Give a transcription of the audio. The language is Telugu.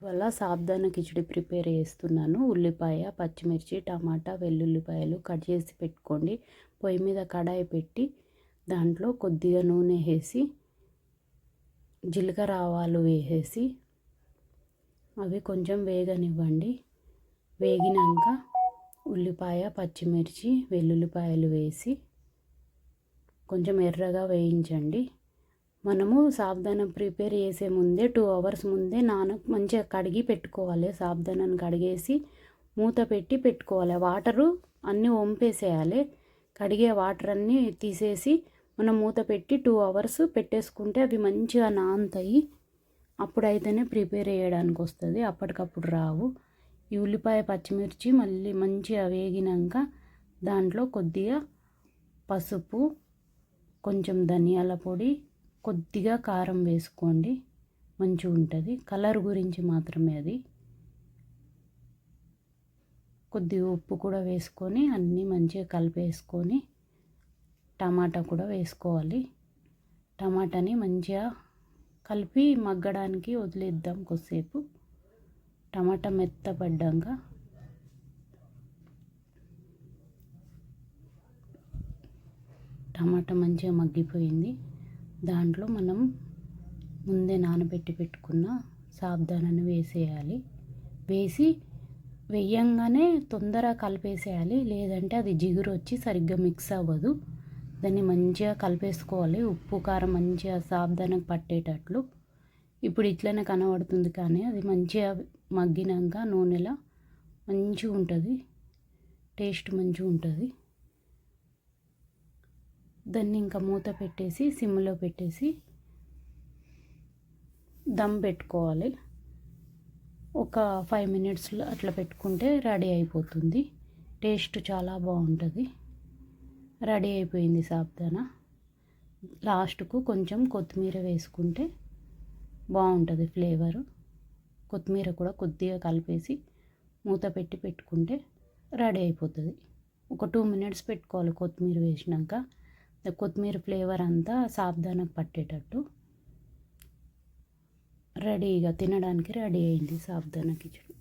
వల్ల సాబుదానా కిచిడి ప్రిపేర్ చేస్తున్నాను. ఉల్లిపాయ, పచ్చిమిర్చి, టమాటా, వెల్లుల్లిపాయలు కట్ చేసి పెట్టుకోండి. పొయ్యి మీద కడాయి పెట్టి దాంట్లో కొద్దిగా నూనె వేసి జీలకర్ర ఆవాలు వేసేసి అవి కొంచెం వేగనివ్వండి. వేగినాక ఉల్లిపాయ, పచ్చిమిర్చి, వెల్లుల్లిపాయలు వేసి కొంచెం ఎర్రగా వేయించండి. మనము సాబుదానా ప్రిపేర్ చేసే ముందే 2 అవర్స్ ముందే మంచిగా కడిగి పెట్టుకోవాలి. సాబుదానాను కడిగేసి మూత పెట్టి పెట్టుకోవాలి. వాటరు అన్నీ వంపేసేయాలి. కడిగే వాటర్ అన్నీ తీసేసి మనం మూత పెట్టి 2 అవర్స్ పెట్టేసుకుంటే అవి మంచిగా నానుతాయి. అప్పుడైతేనే ప్రిపేర్ చేయడానికి వస్తుంది, అప్పటికప్పుడు రావు. ఈ ఉల్లిపాయ, పచ్చిమిర్చి మళ్ళీ మంచిగా వేగినాక దాంట్లో కొద్దిగా పసుపు, కొంచెం ధనియాల పొడి, కొద్దిగా కారం వేసుకోండి. మంచిగా ఉంటుంది. కలర్ గురించి మాత్రమే అది. కొద్దిగా ఉప్పు కూడా వేసుకొని అన్నీ మంచిగా కలిపేసుకొని టమాటా కూడా వేసుకోవాలి. టమాటాని మంచిగా కలిపి మగ్గడానికి వదిలేద్దాం కొద్దిసేపు. టమాటా మెత్తపడ్డాక టమాటా మంచిగా మగ్గిపోయింది. దాంట్లో మనం ముందే నానబెట్టి పెట్టుకున్న సాబుదానాన్ని వేసేయాలి. వేయంగానే తొందరగా కలిపేసేయాలి, లేదంటే అది జిగురు వచ్చి సరిగ్గా మిక్స్ అవ్వదు. దాన్ని మంచిగా కలిపేసుకోవాలి. ఉప్పు, కారం మంచిగా సాబుదానాకు పట్టేటట్లు. ఇప్పుడు ఇట్లనే కనబడుతుంది, కానీ అది మంచిగా మగ్గినాక నూనెలో మంచిగా ఉంటుంది, టేస్ట్ మంచిగా ఉంటుంది. దాన్ని ఇంకా మూత పెట్టేసి సిమ్లో పెట్టేసి దమ్ పెట్టుకోవాలి. ఒక 5 మినిట్స్లో అట్లా పెట్టుకుంటే రెడీ అయిపోతుంది. టేస్ట్ చాలా బాగుంటుంది. రెడీ అయిపోయింది సాబుదానా. లాస్ట్కు కొంచెం కొత్తిమీర వేసుకుంటే బాగుంటుంది ఫ్లేవరు. కొత్తిమీర కూడా కొద్దిగా కలిపేసి మూత పెట్టి పెట్టుకుంటే రెడీ అయిపోతుంది. ఒక 2 మినిట్స్ పెట్టుకోవాలి కొత్తిమీర వేసినాక. కొత్తిమీర ఫ్లేవర్ అంతా సాబుదానాకు పట్టేటట్టు. రెడీగా తినడానికి రెడీ అయింది సాబుదానా కిచిడి.